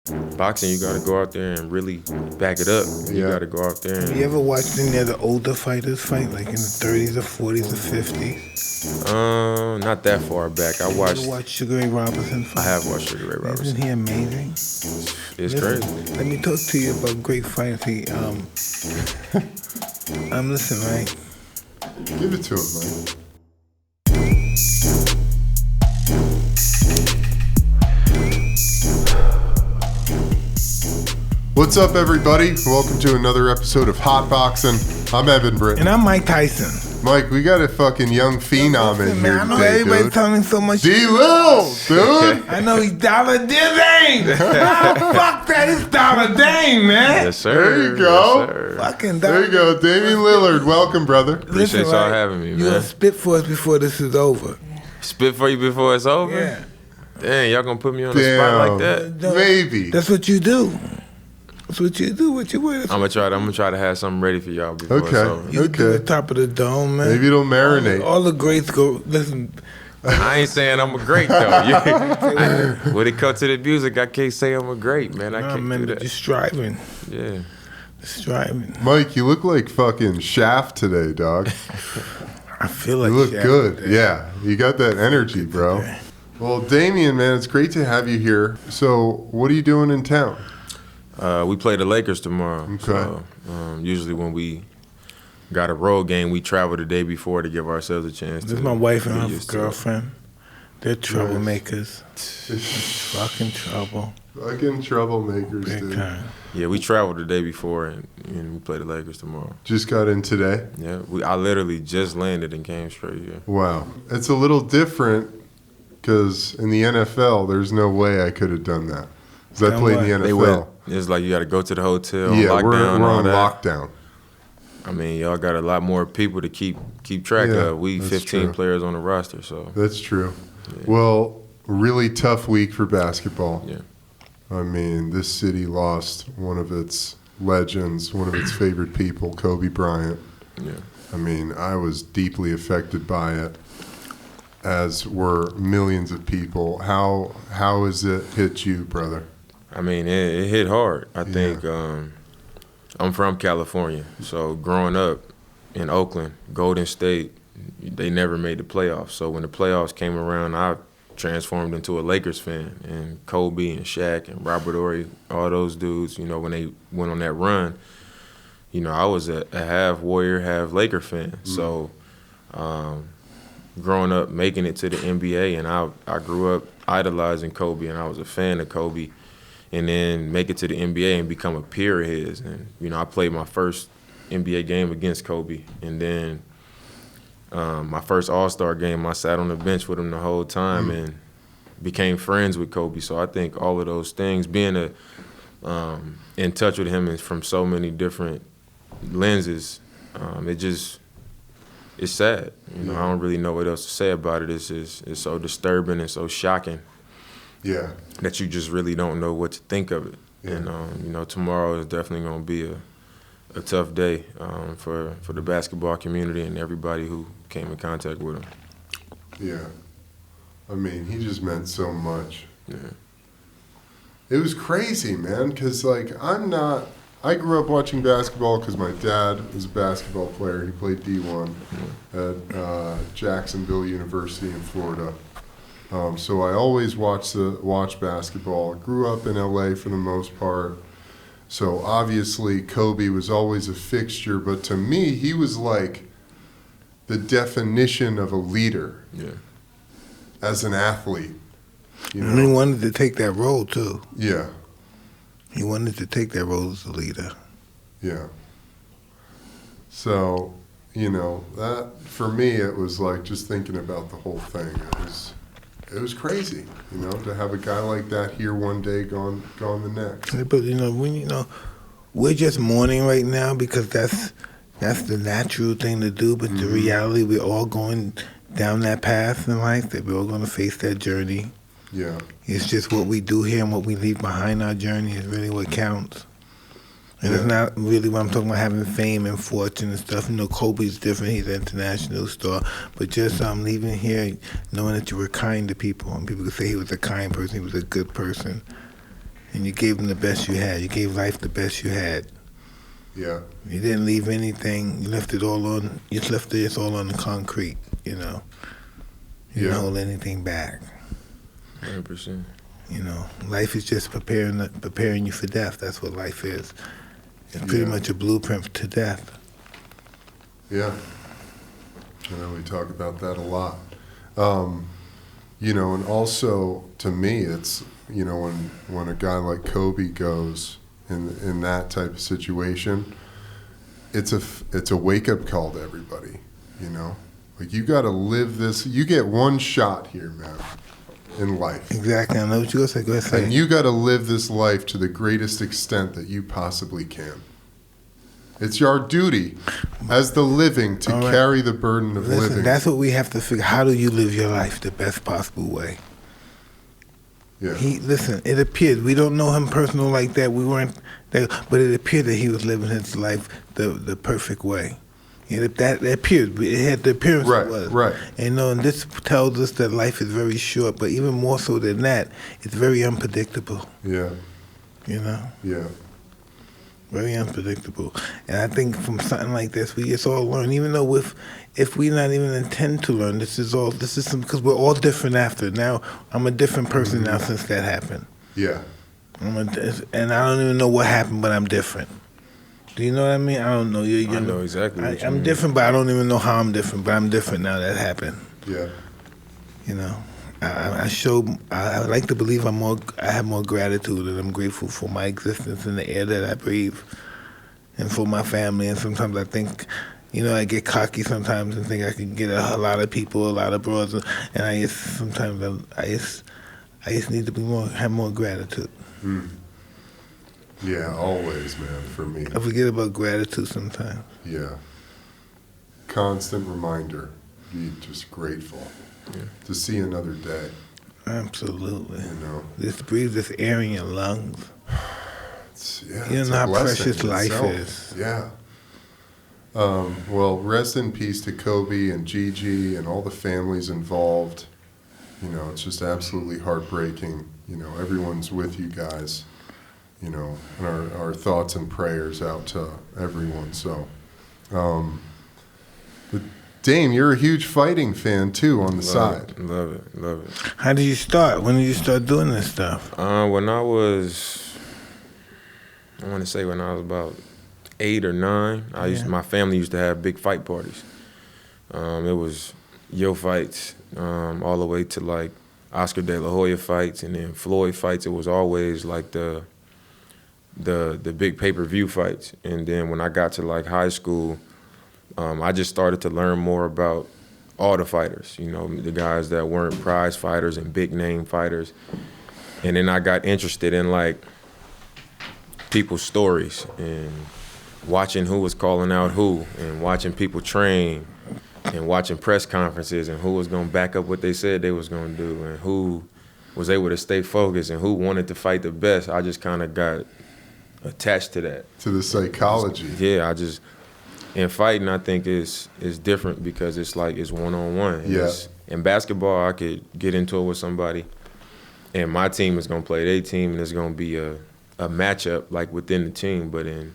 Boxing, you gotta go out there and really back it up. You gotta go out there. Have you ever watched any of the older fighters fight, like in the 30s or 40s or 50s? Not that far back. I watched. You watched Sugar Ray Robinson fight? I have watched Sugar Ray Robinson. Isn't he amazing? It's crazy. Let me talk to you about great fighters. Listen, right? Give it to him, Mike. What's up, everybody? Welcome to another episode of Hotboxin. I'm Evan Britton. And I'm Mike Tyson. Mike, we got a fucking young phenom in here I know today, everybody's dude. telling me so much. D-Lil, dude. I know he's Dollar Dame. Fuck that, it's Dollar Dame, man. Yes, sir. There you go. Yes, sir. Fucking There you go. Damian Lillard, welcome, brother. Appreciate y'all having me, You man. gonna spit for us before this is over. Spit for you before it's over? Yeah. Damn, y'all gonna put me on the spot like that? Maybe. That's what you do. That's what you do. What you with? I'm gonna try to have something ready for y'all before it's over. You do the top of the dome, man. Maybe it'll marinate. All the greats go. Listen. I ain't saying I'm a great though. When it comes to the music, I can't say I'm a great, man. I can't do that. Just striving. Yeah. Striving. Mike, you look like fucking Shaft today, dog. I feel like you look Shaq good. today. Yeah, you got that energy, bro. Well, Damian, man, it's great to have you here. So, what are you doing in town? We play the Lakers tomorrow. Okay. So, usually when we got a road game, we travel the day before to give ourselves a chance. This is my wife and her used to it. girlfriend. They're troublemakers. Fucking trouble. Fucking troublemakers, Big dude. time. Yeah, we traveled the day before and we play the Lakers tomorrow. Just got in today? Yeah, I literally just landed and came straight here. Wow. It's a little different because in the NFL, there's no way I could have done that. Because I played in the NFL. They will. It's like you got to go to the hotel, Yeah, lockdown, we're all on that. lockdown. I mean, y'all got a lot more people to keep track Yeah, of. We that's 15 true. players on the roster, so. That's true. Yeah. Well, really tough week for basketball. Yeah. I mean, this city lost one of its legends, one of its favorite people, Kobe Bryant. Yeah. I mean, I was deeply affected by it, as were millions of people. How has it hit you, brother? I mean, it hit hard. I think I'm from California, so growing up in Oakland, Golden State, they never made the playoffs. So when the playoffs came around, I transformed into a Lakers fan. And Kobe and Shaq and Robert Horry, all those dudes, when they went on that run, I was a half Warrior, half Laker fan. Mm. So growing up, making it to the NBA, and I grew up idolizing Kobe, and I was a fan of Kobe. And then make it to the NBA and become a peer of his. And, I played my first NBA game against Kobe. And then my first All-Star game, I sat on the bench with him the whole time and became friends with Kobe. So I think all of those things, being in touch with him is from so many different lenses, it's sad. I don't really know what else to say about it. It's so disturbing and so shocking. Yeah. That you just really don't know what to think of it. Yeah. And, tomorrow is definitely going to be a tough day for the basketball community and everybody who came in contact with him. Yeah. I mean, he just meant so much. Yeah. It was crazy, man, because, I grew up watching basketball because my dad was a basketball player. He played D1 at Jacksonville University in Florida. So I always watched basketball. Grew up in LA for the most part. So obviously Kobe was always a fixture, but to me he was like the definition of a leader. Yeah. As an athlete. And he wanted to take that role too. Yeah. He wanted to take that role as a leader. Yeah. So, that for me it was like just thinking about the whole thing. It was crazy, to have a guy like that here one day, gone the next. But we're just mourning right now because that's the natural thing to do. But the reality, we're all going down that path in life. That we're all going to face that journey. Yeah. It's just what we do here and what we leave behind our journey is really what counts. And it's not really what I'm talking about, having fame and fortune and stuff. Kobe's different. He's an international star. But just leaving here knowing that you were kind to people. And people could say he was a kind person, he was a good person. and you gave them the best you had. You gave life the best you had. Yeah. You didn't leave anything. You left it all on. You left it all on the concrete. You know. You didn't hold anything back. 100%. You know, life is just preparing you for death. That's what life is. It's pretty much a blueprint to death. Yeah. I know we talk about that a lot. You know, and also to me, it's, you know, when a guy like Kobe goes in that type of situation, it's a wake up call to everybody. You know, like you got to live this. You get one shot here, man, in life. Exactly. I know what you're gonna say. Go ahead, say. And you got to live this life to the greatest extent that you possibly can. It's our duty as the living to carry the burden of living. That's what we have to figure. How do you live your life the best possible way? Yeah. It appeared, we don't know him personal like that. We weren't there, but it appeared that he was living his life the perfect way. And it appeared, it had the appearance it was. Right. And, you know, and this tells us that life is very short, but even more so than that, it's very unpredictable. Yeah. You know? Yeah. Very unpredictable. And I think from something like this, we just all learn, even though if we not even intend to learn, this is because we're all different after. Now, I'm a different person now since that happened. Yeah. And I don't even know what happened, but I'm different. Do you know what I mean? I don't know. I know exactly what you I'm mean. different, but I don't even know how I'm different, but I'm different now that happened. Yeah. You know? I like to believe I have more gratitude, and I'm grateful for my existence and the air that I breathe, and for my family. And sometimes I think, you know, I get cocky sometimes and think I can get a lot of people, a lot of brothers, and I just need to have more gratitude. Mm. Yeah, always, man. For me. I forget about gratitude sometimes. Yeah. Constant reminder. Be just grateful. Yeah. To see another day. Absolutely. You know. Just breathe this air in your lungs. You It's know a how blessing precious in life itself. is. Yeah. Well, rest in peace to Kobe and Gigi and all the families involved. You know, it's just absolutely heartbreaking. You know, everyone's with you guys. You know, and our thoughts and prayers out to everyone. So, but Dame, you're a huge fighting fan too on the side. Love it. How did you start? When did you start doing this stuff? When I want to say when I was about 8 or 9, my family used to have big fight parties. It was yo fights, all the way to like Oscar De La Hoya fights, and then Floyd fights. It was always like the big pay-per-view fights. And then when I got to like high school, I just started to learn more about all the fighters, you know, the guys that weren't prize fighters and big name fighters. And then I got interested in like people's stories and watching who was calling out who, and watching people train, and watching press conferences, and who was gonna back up what they said they was gonna do, and who was able to stay focused, and who wanted to fight the best. I just kind of got attached to that. To the psychology. Yeah, in fighting, I think is different because it's like it's one-on-one. Yeah. In basketball, I could get into it with somebody, and my team is gonna play their team, and it's gonna be a matchup like within the team. But in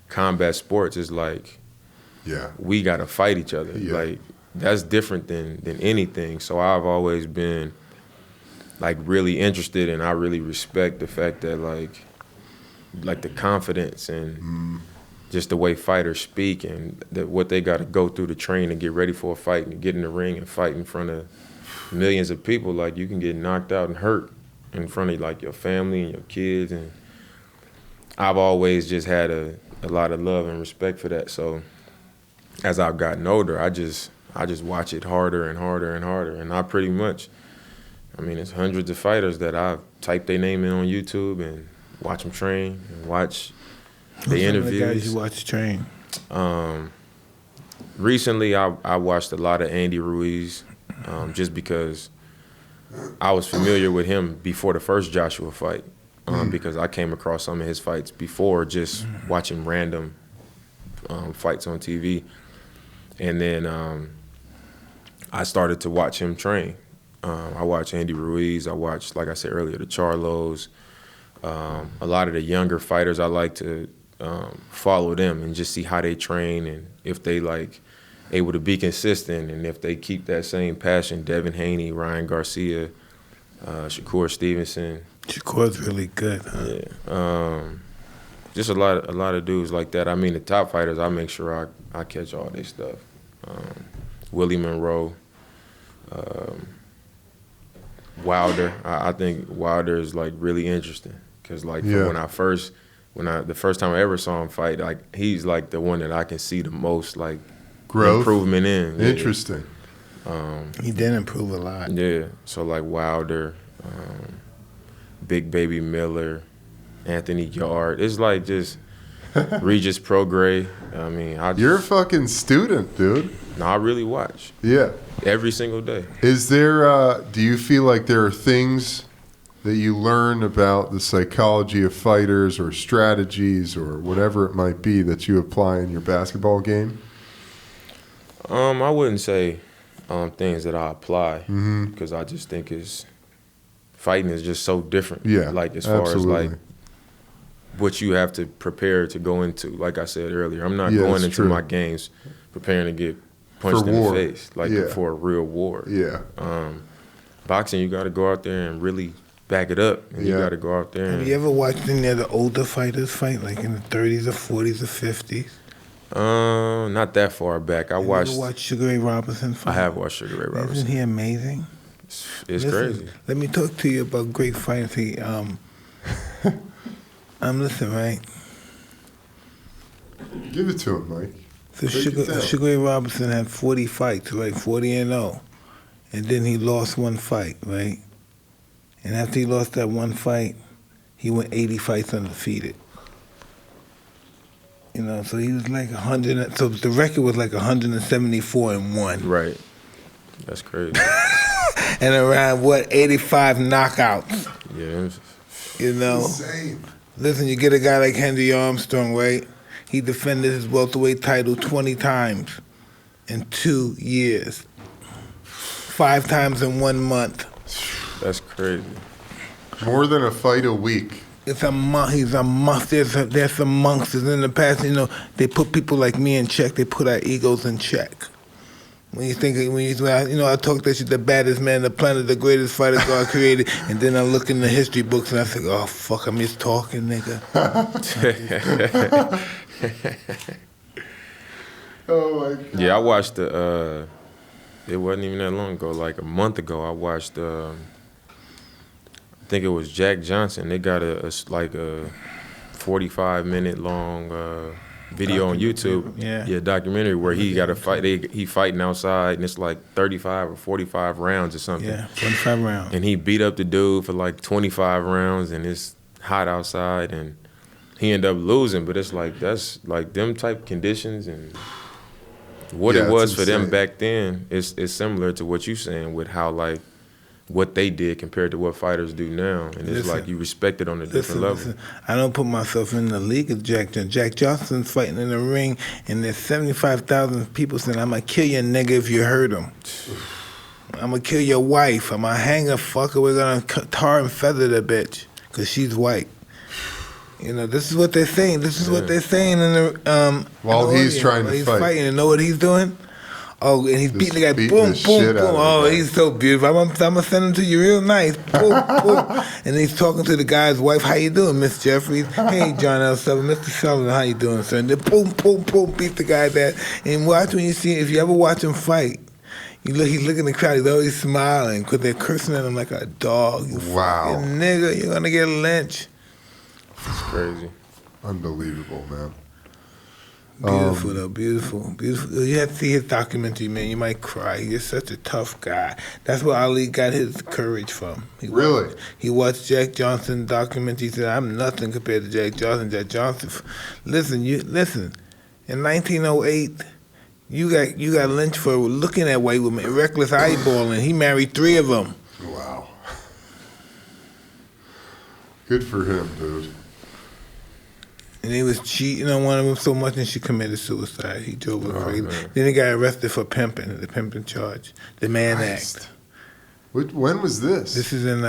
combat sports, it's like we gotta fight each other. Yeah. Like that's different than anything. So I've always been like really interested, and I really respect the fact that like the confidence and just the way fighters speak, and what they got to go through to train and get ready for a fight and get in the ring and fight in front of millions of people. Like you can get knocked out and hurt in front of like your family and your kids, and I've always just had a lot of love and respect for that. So as I've gotten older, I just watch it harder and harder and harder, and I pretty much, I mean, it's hundreds of fighters that I've typed their name in on YouTube and watch them train and watch the interviews. Some of the guys you watch train? Recently, I watched a lot of Andy Ruiz, just because I was familiar with him before the first Joshua fight, because I came across some of his fights before just watching random fights on TV. And then I started to watch him train. I watched Andy Ruiz. I watched, like I said earlier, the Charlos, A lot of the younger fighters, I like to follow them and just see how they train and if they like able to be consistent and if they keep that same passion. Devin Haney, Ryan Garcia, Shakur Stevenson. Shakur's really good, huh? Yeah. Just a lot of dudes like that. I mean, the top fighters, I make sure I catch all their stuff. Willie Monroe, Wilder. I think Wilder is like really interesting because like the first time I ever saw him fight, like he's like the one that I can see the most like growth improvement in. Yeah. Interesting. He did improve a lot. Yeah. So like Wilder, Big Baby Miller, Anthony Yard. It's like just Regis Prograis. I mean, you're a fucking student, dude. No, I really watch. Yeah. Every single day. Is there, do you feel like there are things that you learn about the psychology of fighters or strategies or whatever it might be that you apply in your basketball game? I wouldn't say things that I apply because I just think fighting is just so different. Yeah, like as far as like what you have to prepare to go into. Like I said earlier, I'm not going into my games preparing to get punched in the face, like for a real war. Yeah. Boxing, you got to go out there and really back it up, and you got to go out there. Have you ever watched any of the older fighters fight, like in the 30s or 40s or 50s? Not that far back. I watched. You ever watched Sugar Ray Robinson fight? I have watched Sugar Ray Robinson. Isn't he amazing? It's crazy. Let me talk to you about great fighters. I'm listening, right? Give it to him, Mike. So Sugar Ray Robinson had 40 fights, right? 40-0. And then he lost one fight, right? And after he lost that one fight, he went 80 fights undefeated. You know, so he was like 100. So the record was like 174-1. Right. That's crazy. And around 85 knockouts. Yeah. You know. Insane. Listen, you get a guy like Henry Armstrong, right? He defended his welterweight title 20 times in 2 years. 5 times in 1 month. That's crazy. More than a fight a week. It's a monk. He's a monk. There's some monks in the past. You know, they put people like me in check. They put our egos in check. I talk that shit, the baddest man on the planet, the greatest fighter God created, and then I look in the history books and I think, oh fuck, I'm just talking, nigga. Oh my God. Yeah, I watched it wasn't even that long ago, like a month ago. I watched I think it was Jack Johnson. They got a 45-minute long video on YouTube. Yeah, documentary where he got a fight. He fighting outside and it's like 35 or 45 rounds or something. Yeah, 25 rounds. And he beat up the dude for like 25 rounds and it's hot outside and he ended up losing. But it's like that's like them type conditions and what it was for them back then is similar to what you're saying with how like what they did compared to what fighters do now. And it's like you respect it on a different level. Listen, I don't put myself in the league of Jack Johnson. Jack Johnson's fighting in the ring and there's 75,000 people saying, I'm going to kill your nigga if you hurt him. I'm going to kill your wife. I'm going to hang a fucker. We're going to tar and feather the bitch because she's white. You know, this is what they're saying. This is what they're saying in the while he's trying to he's fight. Fighting. You know what he's doing? Oh, and he's beating the guy. Boom, boom, boom. Oh, he's so beautiful. I'm gonna send him to you real nice. Boom, boom. And he's talking to the guy's wife. How you doing, Miss Jeffries? Hey, John L. Sullivan, Mr. Sullivan. How you doing, sir? And then boom, boom, boom. Beat the guy that. And watch when you see. If you ever watch him fight, he look in the crowd. He's always smiling because they're cursing at him like a dog. Wow, nigga, you're gonna get lynched. It's crazy. Unbelievable, man. Beautiful though, beautiful. You have to see his documentary, man. You might cry. He's such a tough guy. That's where Ali got his courage from. He watched Jack Johnson documentary. He said, "I'm nothing compared to Jack Johnson." Jack Johnson, listen. In 1908, you got lynched for looking at white women, reckless eyeballing. He married 3 of them. Wow. Good for him, dude. And he was cheating on one of them so much and she committed suicide. He drove her crazy. Man. Then he got arrested for pimping, the pimping charge, the Mann Act. When was this? This is in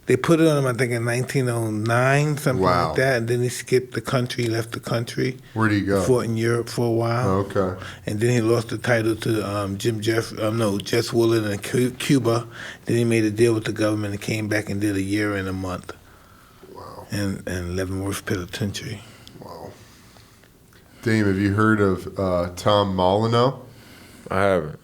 They put it on him, I think, in 1909, something Wow. like that. And then he skipped the country, left the country. Where'd he go? Fought in Europe for a while. Oh, okay. And then he lost the title to Jess Willard in Cuba. Then he made a deal with the government and came back and did a year and a month Wow. in Leavenworth Penitentiary. Wow. Dame, have you heard of Tom Molyneux? I haven't.